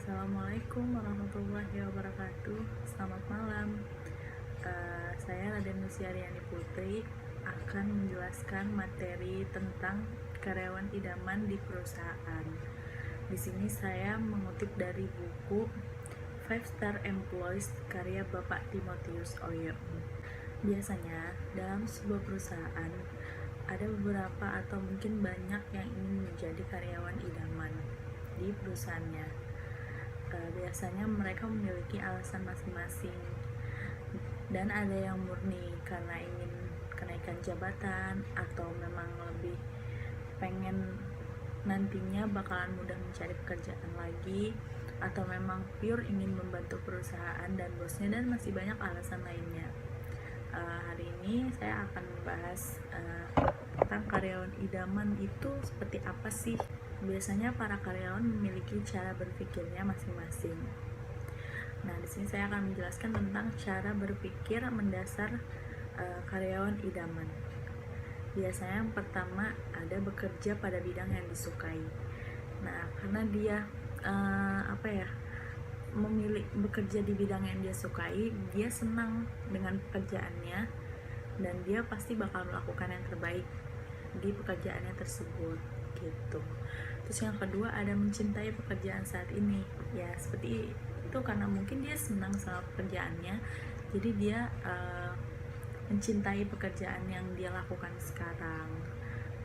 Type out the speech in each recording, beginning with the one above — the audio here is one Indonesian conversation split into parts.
Assalamualaikum warahmatullahi wabarakatuh. Selamat malam. Saya Raden Nusyariani Putri akan menjelaskan materi tentang karyawan idaman di perusahaan. Di sini saya mengutip dari buku Five Star Employees karya Bapak Timotius Oyo. Biasanya dalam sebuah perusahaan ada beberapa atau mungkin banyak yang ingin menjadi karyawan idaman di perusahaannya. Biasanya mereka memiliki alasan masing-masing, dan ada yang murni karena ingin kenaikan jabatan atau memang lebih pengen nantinya bakalan mudah mencari pekerjaan lagi, atau memang pure ingin membantu perusahaan dan bosnya, dan masih banyak alasan lainnya. Hari ini saya akan membahas tentang karyawan idaman itu seperti apa sih. Biasanya para karyawan memiliki cara berpikirnya masing-masing. Nah, di sini saya akan menjelaskan tentang cara berpikir mendasar karyawan idaman. Biasanya yang pertama ada bekerja pada bidang yang disukai. Nah, karena dia memilih bekerja di bidang yang dia sukai, dia senang dengan pekerjaannya dan dia pasti bakal melakukan yang terbaik di pekerjaannya tersebut gitu. Terus yang kedua ada mencintai pekerjaan saat ini. Ya seperti itu, karena mungkin dia senang sama pekerjaannya, jadi dia mencintai pekerjaan yang dia lakukan sekarang.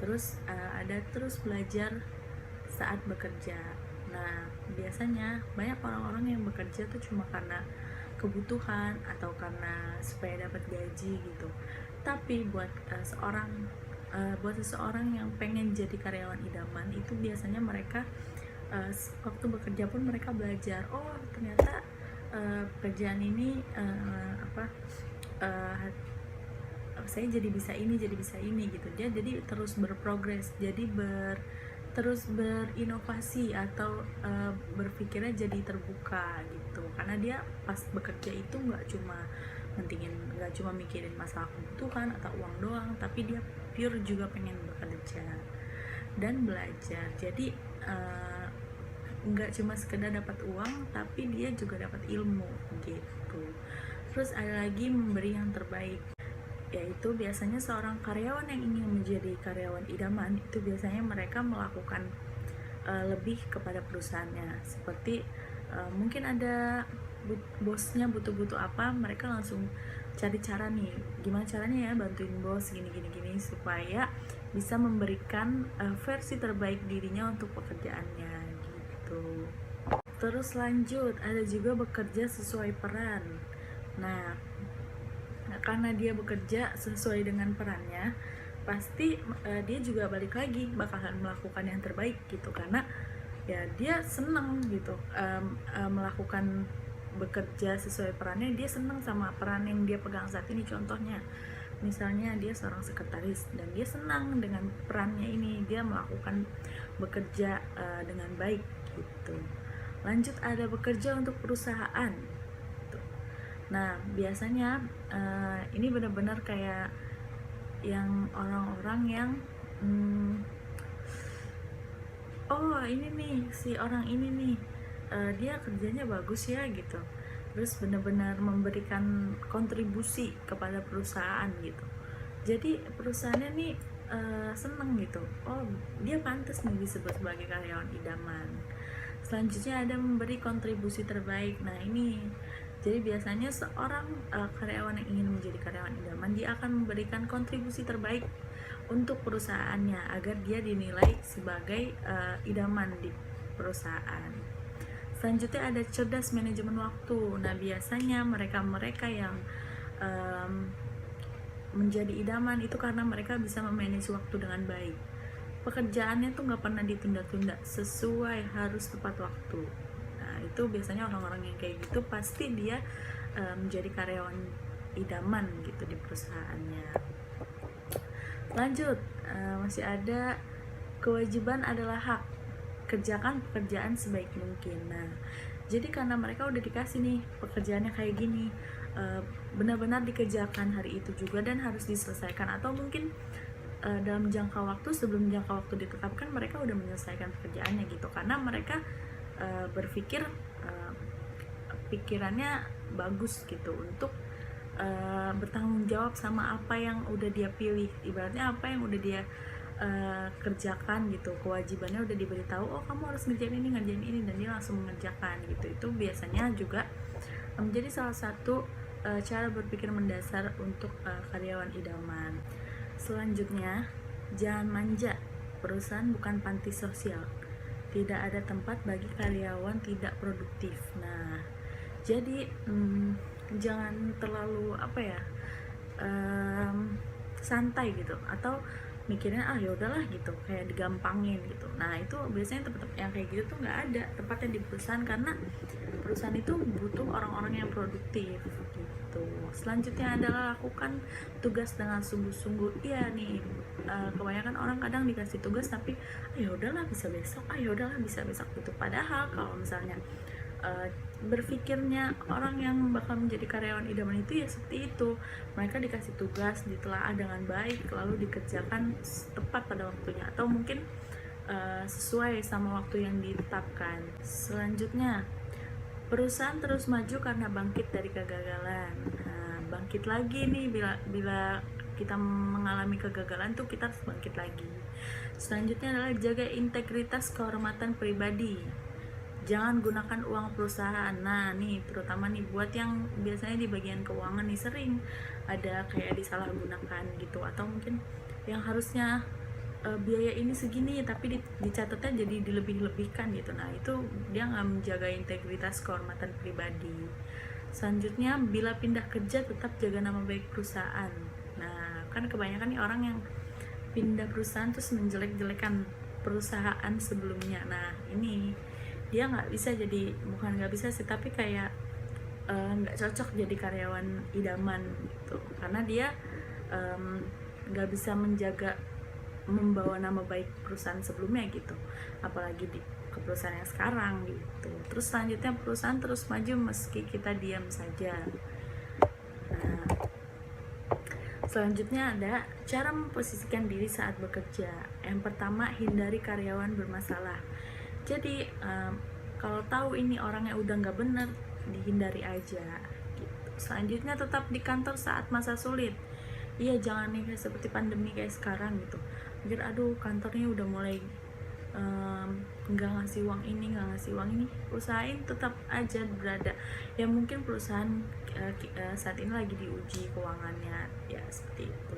Terus ada terus belajar saat bekerja. Nah, biasanya banyak orang-orang yang bekerja tuh cuma karena kebutuhan atau karena supaya dapat gaji gitu. Tapi buat seseorang yang pengen jadi karyawan idaman itu biasanya mereka waktu bekerja pun mereka belajar, oh ternyata pekerjaan ini saya jadi bisa ini gitu. Dia jadi terus berprogres, jadi terus berinovasi atau berpikirnya jadi terbuka gitu, karena dia pas bekerja itu nggak cuma mikirin masalah kebutuhan atau uang doang, tapi dia pure juga pengen bekerja dan belajar. Jadi nggak cuma sekedar dapat uang, tapi dia juga dapat ilmu gitu. Terus ada lagi memberi yang terbaik, yaitu biasanya seorang karyawan yang ingin menjadi karyawan idaman itu biasanya mereka melakukan lebih kepada perusahaannya. Seperti mungkin ada bosnya butuh apa, mereka langsung cari cara nih, gimana caranya ya bantuin bos gini supaya bisa memberikan versi terbaik dirinya untuk pekerjaannya gitu. Terus lanjut, ada juga bekerja sesuai peran. Nah, karena dia bekerja sesuai dengan perannya, pasti dia juga balik lagi bakalan melakukan yang terbaik gitu, karena ya dia seneng gitu melakukan bekerja sesuai perannya. Dia seneng sama peran yang dia pegang saat ini. Contohnya misalnya dia seorang sekretaris dan dia senang dengan perannya ini, dia melakukan bekerja dengan baik gitu. Lanjut, ada bekerja untuk perusahaan. Nah, biasanya ini benar-benar kayak yang orang-orang yang oh ini nih, si orang ini nih dia kerjanya bagus ya gitu, terus benar-benar memberikan kontribusi kepada perusahaan gitu. Jadi perusahaannya nih seneng gitu, oh dia pantas nih disebut sebagai karyawan idaman. Selanjutnya ada memberi kontribusi terbaik. Nah ini, jadi biasanya seorang karyawan yang ingin menjadi karyawan idaman, dia akan memberikan kontribusi terbaik untuk perusahaannya agar dia dinilai sebagai idaman di perusahaan. Selanjutnya ada cerdas manajemen waktu. Nah biasanya mereka yang menjadi idaman itu karena mereka bisa memanage waktu dengan baik. Pekerjaannya tuh nggak pernah ditunda-tunda, sesuai harus tepat waktu. Nah itu biasanya orang-orang yang kayak gitu pasti dia menjadi karyawan idaman gitu di perusahaannya. Lanjut, masih ada kewajiban adalah hak, kerjakan pekerjaan sebaik mungkin. Nah jadi karena mereka udah dikasih nih pekerjaannya kayak gini, benar-benar dikerjakan hari itu juga dan harus diselesaikan, atau mungkin dalam jangka waktu, sebelum jangka waktu ditetapkan mereka udah menyelesaikan pekerjaannya gitu, karena mereka berpikir uh, pikirannya bagus gitu untuk bertanggung jawab sama apa yang udah dia pilih, ibaratnya apa yang udah dia kerjakan gitu, kewajibannya udah diberitahu, oh kamu harus ngerjain ini, dan dia langsung mengerjakan gitu. Itu biasanya juga menjadi salah satu cara berpikir mendasar untuk karyawan idaman. Selanjutnya, jangan manja. Perusahaan bukan panti sosial. Tidak ada tempat bagi karyawan tidak produktif. Nah, jadi jangan terlalu santai gitu, atau mikirnya ya udahlah gitu, kayak digampangin gitu. Nah itu biasanya tempat yang kayak gitu tuh nggak ada tempatnya di perusahaan, karena perusahaan itu butuh orang-orang yang produktif gitu. Selanjutnya adalah lakukan tugas dengan sungguh-sungguh. Iya nih, kebanyakan orang kadang dikasih tugas tapi ya udahlah bisa besok, ya udahlah bisa besok gitu. Padahal kalau misalnya berpikirnya orang yang bakal menjadi karyawan idaman itu ya seperti itu, mereka dikasih tugas, ditelaah dengan baik, lalu dikerjakan tepat pada waktunya, atau mungkin sesuai sama waktu yang ditetapkan. Selanjutnya, perusahaan terus maju karena bangkit dari kegagalan. Nah, bangkit lagi nih bila kita mengalami kegagalan tuh kita harus bangkit lagi. Selanjutnya adalah jaga integritas kehormatan pribadi. Jangan gunakan uang perusahaan. Nah nih terutama nih buat yang biasanya di bagian keuangan nih sering ada kayak disalahgunakan gitu, atau mungkin yang harusnya biaya ini segini tapi dicatatnya jadi dilebih-lebihkan gitu. Nah itu dia nggak menjaga integritas kehormatan pribadi. Selanjutnya, bila pindah kerja tetap jaga nama baik perusahaan. Nah kan kebanyakan nih orang yang pindah perusahaan terus menjelek-jelekan perusahaan sebelumnya. Nah ini dia nggak bisa jadi, bukan nggak bisa sih, tapi kayak nggak cocok jadi karyawan idaman gitu, karena dia nggak bisa menjaga, membawa nama baik perusahaan sebelumnya gitu, apalagi ke perusahaan yang sekarang gitu. Terus selanjutnya, perusahaan terus maju meski kita diam saja. Nah, selanjutnya ada cara memposisikan diri saat bekerja. Yang pertama, hindari karyawan bermasalah. Jadi kalau tahu ini orangnya udah nggak bener, dihindari aja gitu. Selanjutnya, tetap di kantor saat masa sulit. Iya, jangan nih kayak seperti pandemi kayak sekarang gitu, mikir aduh kantornya udah mulai nggak ngasih uang ini, usahain tetap aja berada. Ya mungkin perusahaan saat ini lagi diuji keuangannya, ya seperti itu.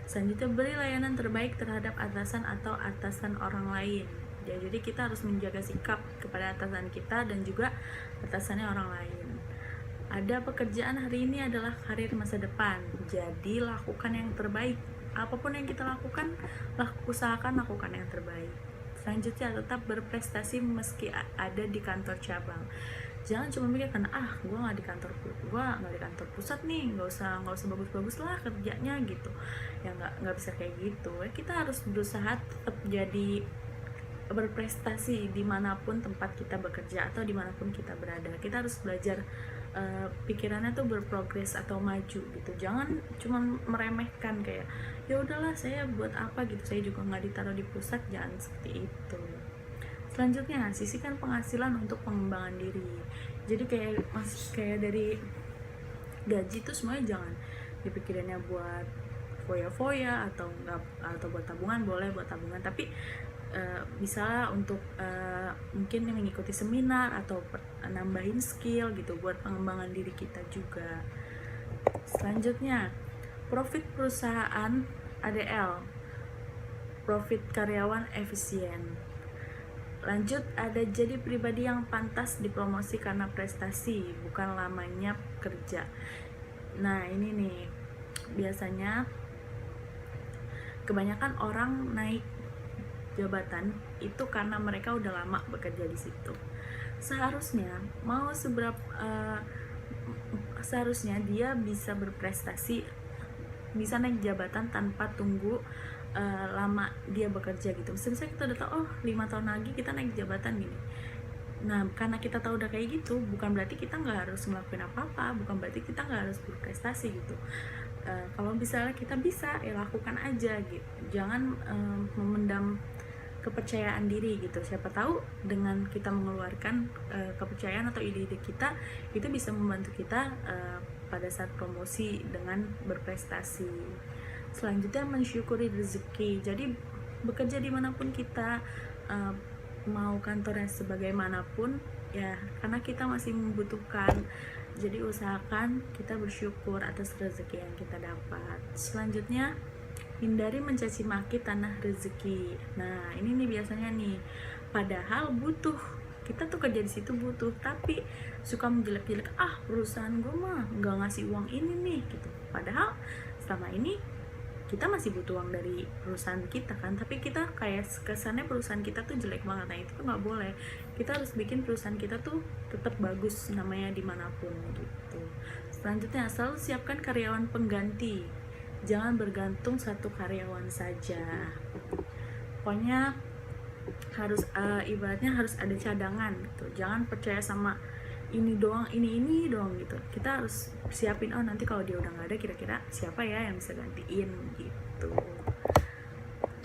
Selanjutnya, beri layanan terbaik terhadap atasan atau atasan orang lain. Ya, jadi kita harus menjaga sikap kepada atasan kita dan juga atasannya orang lain. Ada pekerjaan hari ini adalah karir masa depan, jadi lakukan yang terbaik. Apapun yang kita lakukan, usahakan lakukan yang terbaik. Selanjutnya, tetap berprestasi meski ada di kantor cabang. Jangan cuma mikir karena gue nggak di kantor pusat nih, nggak usah bagus-bagus lah kerjanya gitu. Ya nggak bisa kayak gitu. Kita harus berusaha tetap jadi berprestasi dimanapun tempat kita bekerja atau dimanapun kita berada. Kita harus belajar pikirannya tuh berprogres atau maju gitu. Jangan cuma meremehkan kayak ya udahlah saya buat apa gitu, saya juga nggak ditaruh di pusat. Jangan seperti itu. Selanjutnya, sisihkan penghasilan untuk pengembangan diri. Jadi kayak dari gaji tuh semuanya jangan dipikirinnya buat foya-foya atau buat tabungan. Boleh buat tabungan, tapi bisa untuk mungkin mengikuti seminar atau nambahin skill gitu buat pengembangan diri kita juga. Selanjutnya, profit perusahaan ADL, profit karyawan efisien. Lanjut, ada jadi pribadi yang pantas dipromosi karena prestasi, bukan lamanya kerja. Nah ini nih, biasanya kebanyakan orang naik jabatan itu karena mereka udah lama bekerja di situ. Seharusnya dia bisa berprestasi, bisa naik jabatan tanpa tunggu lama dia bekerja gitu. Misalnya kita udah tahu 5 tahun lagi kita naik jabatan gini. Nah karena kita tahu udah kayak gitu, bukan berarti kita nggak harus ngelakuin apa-apa, bukan berarti kita nggak harus berprestasi gitu. Kalau misalnya kita bisa, ya lakukan aja gitu. Jangan memendam kepercayaan diri gitu. Siapa tahu dengan kita mengeluarkan kepercayaan atau ide-ide kita, itu bisa membantu kita pada saat promosi dengan berprestasi. Selanjutnya mensyukuri rezeki. Jadi bekerja dimanapun kita, mau kantornya sebagaimanapun ya, karena kita masih membutuhkan. Jadi usahakan kita bersyukur atas rezeki yang kita dapat. Selanjutnya, hindari mencaci maki tanah rezeki. Nah, ini nih biasanya nih, padahal butuh, kita tuh kerja di situ butuh, tapi suka menjelek-jelek, perusahaan gue mah nggak ngasih uang ini nih gitu. Padahal selama ini kita masih butuh uang dari perusahaan kita kan, tapi kita kayak kesannya perusahaan kita tuh jelek banget. Nah, itu tuh nggak boleh. Kita harus bikin perusahaan kita tuh tetap bagus namanya dimanapun gitu. Selanjutnya, selalu siapkan karyawan pengganti. Jangan bergantung satu karyawan saja. Pokoknya harus ibaratnya harus ada cadangan gitu. Jangan percaya sama ini doang, ini doang gitu. Kita harus siapin, nanti kalau dia udah nggak ada, kira-kira siapa ya yang bisa gantiin gitu.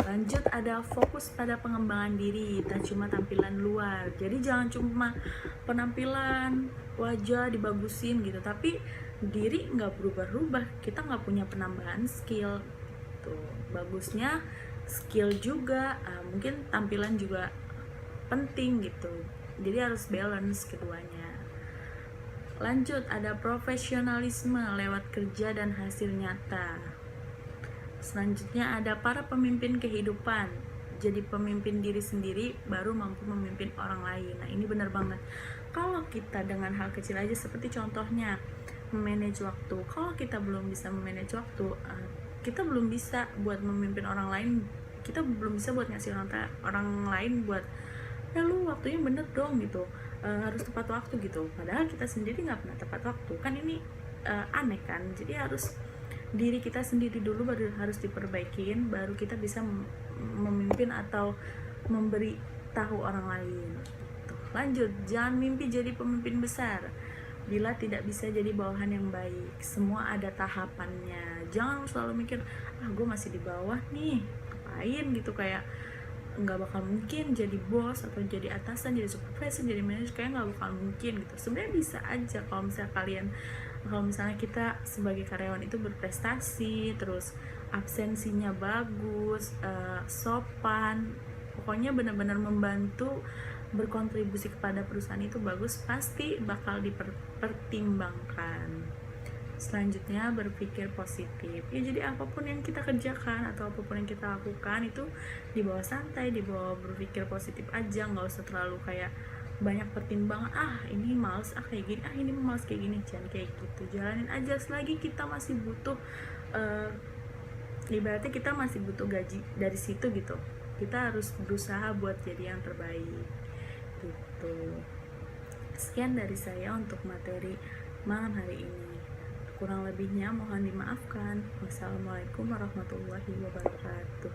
Lanjut, ada fokus pada pengembangan diri, tak cuma tampilan luar. Jadi jangan cuma penampilan wajah dibagusin gitu, tapi diri nggak berubah-ubah, kita nggak punya penambahan skill gitu. Bagusnya skill juga, mungkin tampilan juga penting gitu. Jadi harus balance keduanya. Lanjut, ada profesionalisme lewat kerja dan hasil nyata. Selanjutnya ada para pemimpin kehidupan. Jadi pemimpin diri sendiri baru mampu memimpin orang lain. Nah, ini benar banget. Kalau kita dengan hal kecil aja, seperti contohnya memanage waktu. Kalau kita belum bisa memanage waktu, kita belum bisa buat memimpin orang lain. Kita belum bisa buat ngasih orang lain buat, ya lu waktunya bener dong gitu, harus tepat waktu gitu. Padahal kita sendiri nggak pernah tepat waktu kan. Ini aneh kan. Jadi harus diri kita sendiri dulu baru harus diperbaikin, baru kita bisa memimpin atau memberi tahu orang lain gitu. Lanjut, jangan mimpi jadi pemimpin besar bila tidak bisa jadi bawahan yang baik. Semua ada tahapannya. Jangan selalu mikir, gue masih di bawah nih, ngapain gitu, kayak nggak bakal mungkin jadi bos atau jadi atasan, jadi supervisor, jadi manajer, kayak nggak bakal mungkin gitu. Sebenarnya bisa aja kalau misalnya kita sebagai karyawan itu berprestasi, terus absensinya bagus, sopan, pokoknya benar-benar membantu, berkontribusi kepada perusahaan itu bagus, pasti bakal dipertimbangkan. Selanjutnya, berpikir positif. Ya, jadi apapun yang kita kerjakan atau apapun yang kita lakukan itu dibawa santai, dibawa berpikir positif aja, nggak usah terlalu kayak banyak pertimbangan, ini males kayak gini, ini males kayak gini. Jangan kayak gitu, jalanin aja. Selagi kita masih butuh, ibaratnya kita masih butuh gaji dari situ gitu, kita harus berusaha buat jadi yang terbaik gitu. Sekian dari saya untuk materi malam hari ini. Kurang lebihnya mohon dimaafkan. Wassalamualaikum warahmatullahi wabarakatuh.